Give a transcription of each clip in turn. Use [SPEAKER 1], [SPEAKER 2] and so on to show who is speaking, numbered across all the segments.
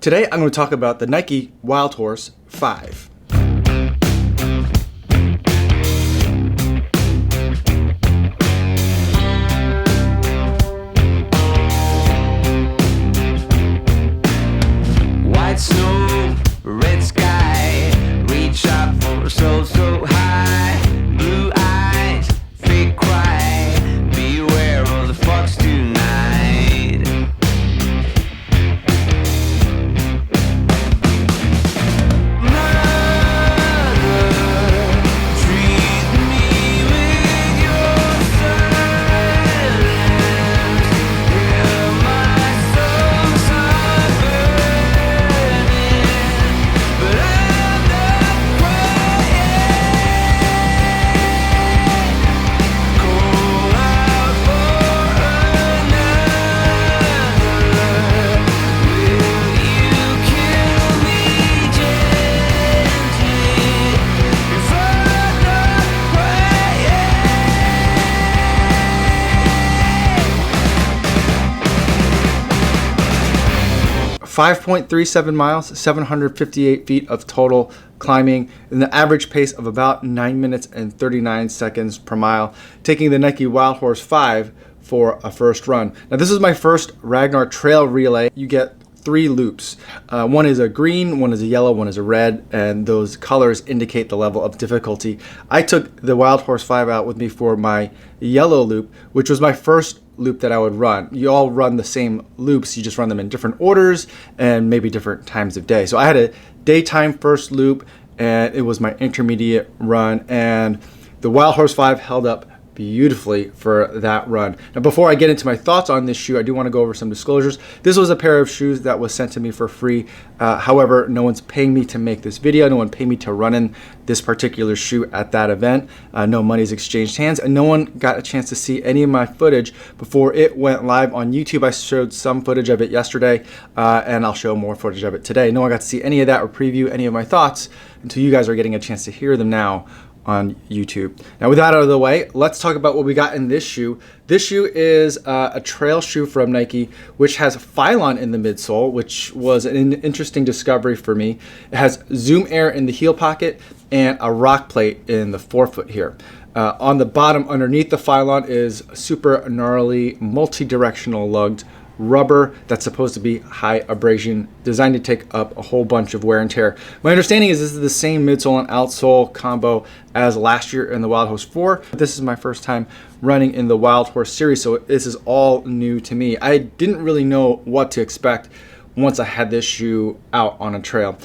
[SPEAKER 1] Today I'm going to talk about the Nike Wildhorse 5.
[SPEAKER 2] White snow, red sky, reach up for so high. Blue eyes, fake cry, beware of the fox tonight.
[SPEAKER 1] .37 miles, 758 feet of total climbing, and the average pace of about 9 minutes and 39 seconds per mile, taking the Nike Wildhorse 5 for a first run. Now this is my first Ragnar Trail Relay. You get 3 loops. One is a green, one is a yellow, one is a red, and those colors indicate the level of difficulty. I took the Wildhorse 5 out with me for my yellow loop, which was my first loop that I would run. You all run the same loops, you just run them in different orders and maybe different times of day. So I had a daytime first loop, and it was my intermediate run, and the Wildhorse 5 held up beautifully for that run. Now before I get into my thoughts on this shoe, I do want to go over some disclosures. This was a pair of shoes that was sent to me for free. However, no one's paying me to make this video. No one paid me to run in this particular shoe at that event. No money's exchanged hands, and no one got a chance to see any of my footage before it went live on YouTube. I showed some footage of it yesterday, and I'll show more footage of it today. No one got to see any of that or preview any of my thoughts until you guys are getting a chance to hear them now on YouTube. Now with that out of the way, let's talk about what we got in this shoe. This shoe is a trail shoe from Nike, which has Phylon in the midsole, which was an interesting discovery for me. It has Zoom Air in the heel pocket and a rock plate in the forefoot here. On the bottom underneath the Phylon is super gnarly multi-directional lugged rubber that's supposed to be high abrasion, designed to take up a whole bunch of wear and tear. My understanding is this is the same midsole and outsole combo as last year in the Wildhorse 4. This is my first time running in the Wildhorse series, so this is all new to me. I didn't really know what to expect once I had this shoe out on a trail.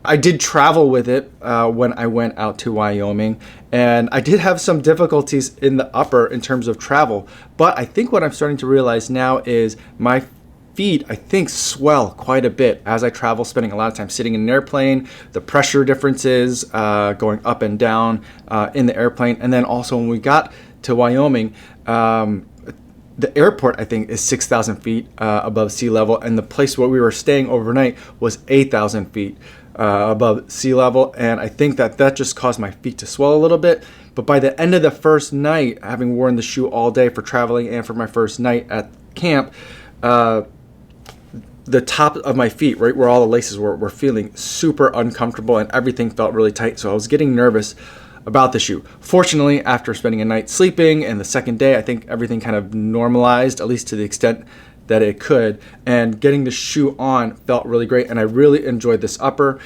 [SPEAKER 1] I did travel with it when I went out to Wyoming, and I did have some difficulties in the upper in terms of travel, but I think what I'm starting to realize now is my feet, I think, swell quite a bit as I travel, spending a lot of time sitting in an airplane, the pressure differences going up and down in the airplane, and then also when we got to Wyoming, the airport, I think, is 6,000 feet above sea level, and the place where we were staying overnight was 8,000 feet above sea level, and I think that just caused my feet to swell a little bit. But by the end of the first night, having worn the shoe all day for traveling and for my first night at camp, the top of my feet, right where all the laces were feeling super uncomfortable, and everything felt really tight, so I was getting nervous about the shoe. Fortunately, after spending a night sleeping and the second day, I think everything kind of normalized, at least to the extent that it could, and getting the shoe on felt really great, and I really enjoyed this upper.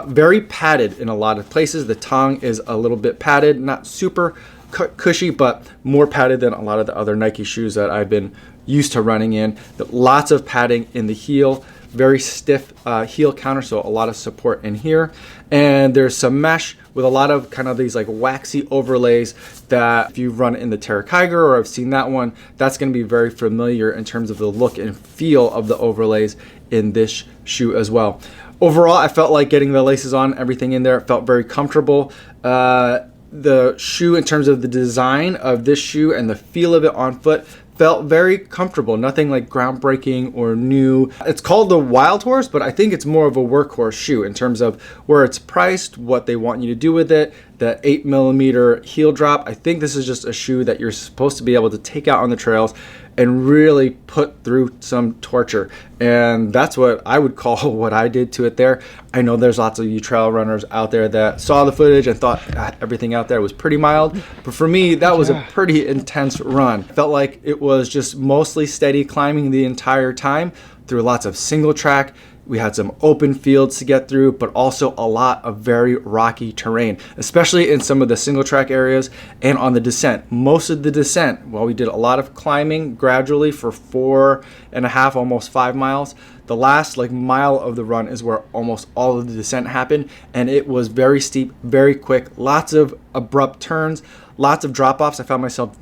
[SPEAKER 1] Very padded in a lot of places. The tongue is a little bit padded, not super cushy, but more padded than a lot of the other Nike shoes that I've been used to running in. Lots of padding in the heel, very stiff heel counter, so a lot of support in here, and there's some mesh with a lot of kind of these like waxy overlays that if you've run in the Terra Kyger or have seen that one, that's going to be very familiar in terms of the look and feel of the overlays in this shoe as well. Overall, I felt like getting the laces on, everything in there, felt very comfortable. The shoe, in terms of the design of this shoe and the feel of it on foot, felt very comfortable, nothing like groundbreaking or new. It's called the Wildhorse, but I think it's more of a workhorse shoe in terms of where it's priced, what they want you to do with it, the 8mm heel drop. I think this is just a shoe that you're supposed to be able to take out on the trails and really put through some torture. And that's what I would call what I did to it there. I know there's lots of you trail runners out there that saw the footage and thought everything out there was pretty mild. But for me, that was a pretty intense run. Felt like it was just mostly steady climbing the entire time through lots of single track. We had some open fields to get through, but also a lot of very rocky terrain, especially in some of the single track areas and on the descent. Most of the descent, well, we did a lot of climbing gradually for 4.5, almost 5 miles. The last mile of the run is where almost all of the descent happened, and it was very steep, very quick, lots of abrupt turns, lots of drop-offs. I found myself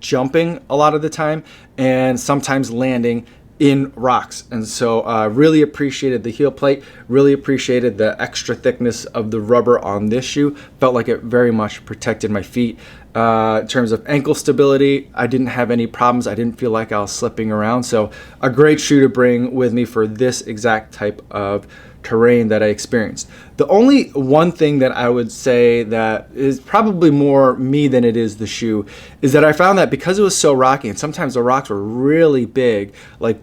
[SPEAKER 1] jumping a lot of the time and sometimes landing in rocks. And so really appreciated the heel plate, really appreciated the extra thickness of the rubber on this shoe. Felt like it very much protected my feet. In terms of ankle stability, I didn't have any problems. I didn't feel like I was slipping around. So a great shoe to bring with me for this exact type of terrain that I experienced. The only one thing that I would say that is probably more me than it is the shoe is that I found that because it was so rocky, and sometimes the rocks were really big, like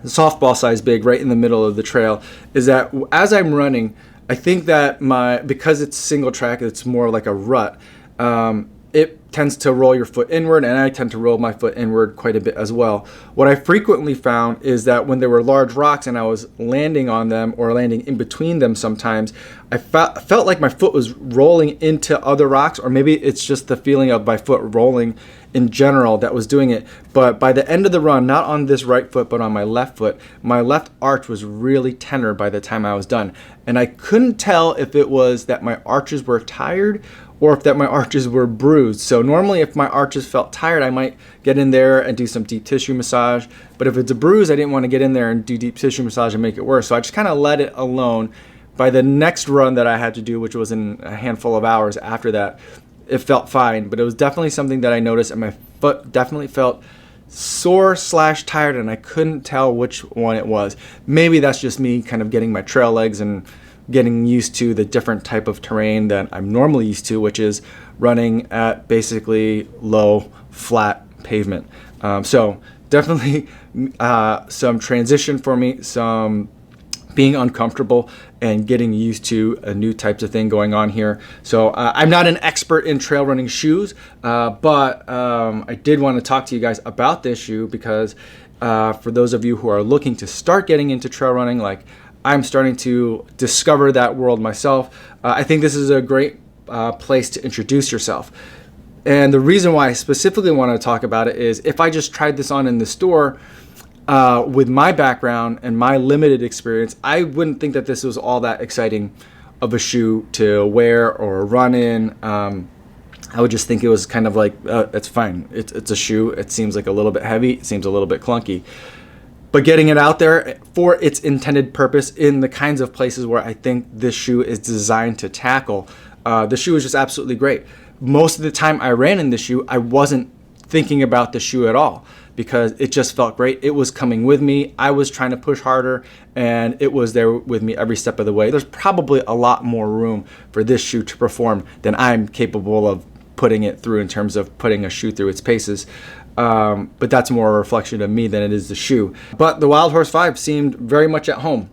[SPEAKER 1] softball size big right in the middle of the trail, is that as I'm running, I think that because it's single track, it's more like a rut, it tends to roll your foot inward, and I tend to roll my foot inward quite a bit as well. What I frequently found is that when there were large rocks and I was landing on them or landing in between them sometimes, I felt like my foot was rolling into other rocks, or maybe it's just the feeling of my foot rolling in general that was doing it. But by the end of the run, not on this right foot, but on my left foot, my left arch was really tender by the time I was done. And I couldn't tell if it was that my arches were tired or if that my arches were bruised. So normally if my arches felt tired, I might get in there and do some deep tissue massage. But if it's a bruise, I didn't want to get in there and do deep tissue massage and make it worse. So I just kind of let it alone. By the next run that I had to do, which was in a handful of hours after that, it felt fine. But it was definitely something that I noticed, and my foot definitely felt sore / tired, and I couldn't tell which one it was. Maybe that's just me kind of getting my trail legs and getting used to the different type of terrain that I'm normally used to, which is running at basically low, flat pavement. So definitely some transition for me, some being uncomfortable and getting used to a new types of thing going on here. So I'm not an expert in trail running shoes, but I did want to talk to you guys about this shoe because for those of you who are looking to start getting into trail running, like I'm starting to discover that world myself, I think this is a great place to introduce yourself. And the reason why I specifically want to talk about it is if I just tried this on in the store, with my background and my limited experience, I wouldn't think that this was all that exciting of a shoe to wear or run in. I would just think it was kind of like, it's fine. It's a shoe. It seems like a little bit heavy. It seems a little bit clunky. But getting it out there for its intended purpose in the kinds of places where I think this shoe is designed to tackle, the shoe is just absolutely great. Most of the time I ran in this shoe, I wasn't thinking about the shoe at all, because it just felt great. It was coming with me. I was trying to push harder, and it was there with me every step of the way. There's probably a lot more room for this shoe to perform than I'm capable of putting it through in terms of putting a shoe through its paces. But that's more a reflection of me than it is the shoe. But the Wildhorse 5 seemed very much at home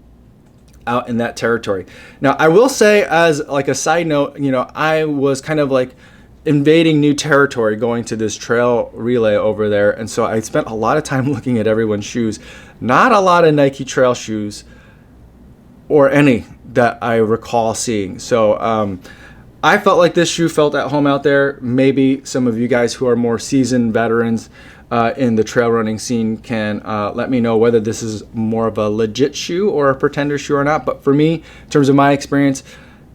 [SPEAKER 1] out in that territory. Now, I will say, as like a side note, I was kind of like invading new territory going to this trail relay over there, and so I spent a lot of time looking at everyone's shoes. Not a lot of Nike trail shoes, or any that I recall seeing. So I felt like this shoe felt at home out there. Maybe some of you guys who are more seasoned veterans in the trail running scene can let me know whether this is more of a legit shoe or a pretender shoe or not. But for me, in terms of my experience,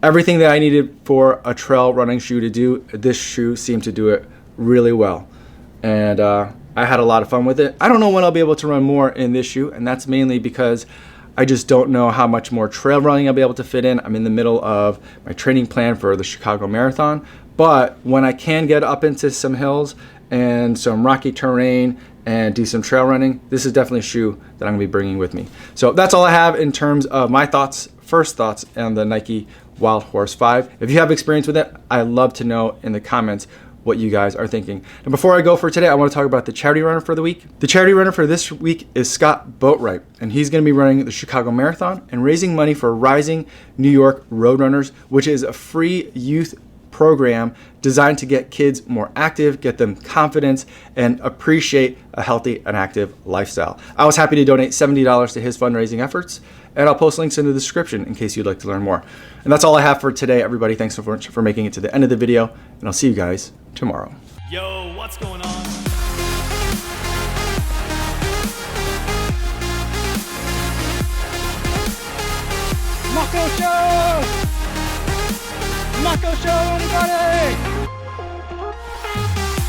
[SPEAKER 1] everything that I needed for a trail running shoe to do, this shoe seemed to do it really well. And I had a lot of fun with it. I don't know when I'll be able to run more in this shoe, and that's mainly because I just don't know how much more trail running I'll be able to fit in. I'm in the middle of my training plan for the Chicago Marathon. But when I can get up into some hills and some rocky terrain and do some trail running, this is definitely a shoe that I'm going to be bringing with me. So that's all I have in terms of my first thoughts on the Nike Wildhorse 5. If you have experience with it, I'd love to know in the comments what you guys are thinking. And before I go for today, I want to talk about the charity runner for the week. The charity runner for this week is Scott Boatwright, and he's going to be running the Chicago Marathon and raising money for Rising New York Roadrunners, which is a free youth program designed to get kids more active, get them confidence, and appreciate a healthy and active lifestyle. I was happy to donate $70 to his fundraising efforts, and I'll post links in the description in case you'd like to learn more. And that's all I have for today, everybody. Thanks so much for making it to the end of the video, and I'll see you guys tomorrow.
[SPEAKER 3] Yo, what's going on? Mako Show! Mako Show, anybody?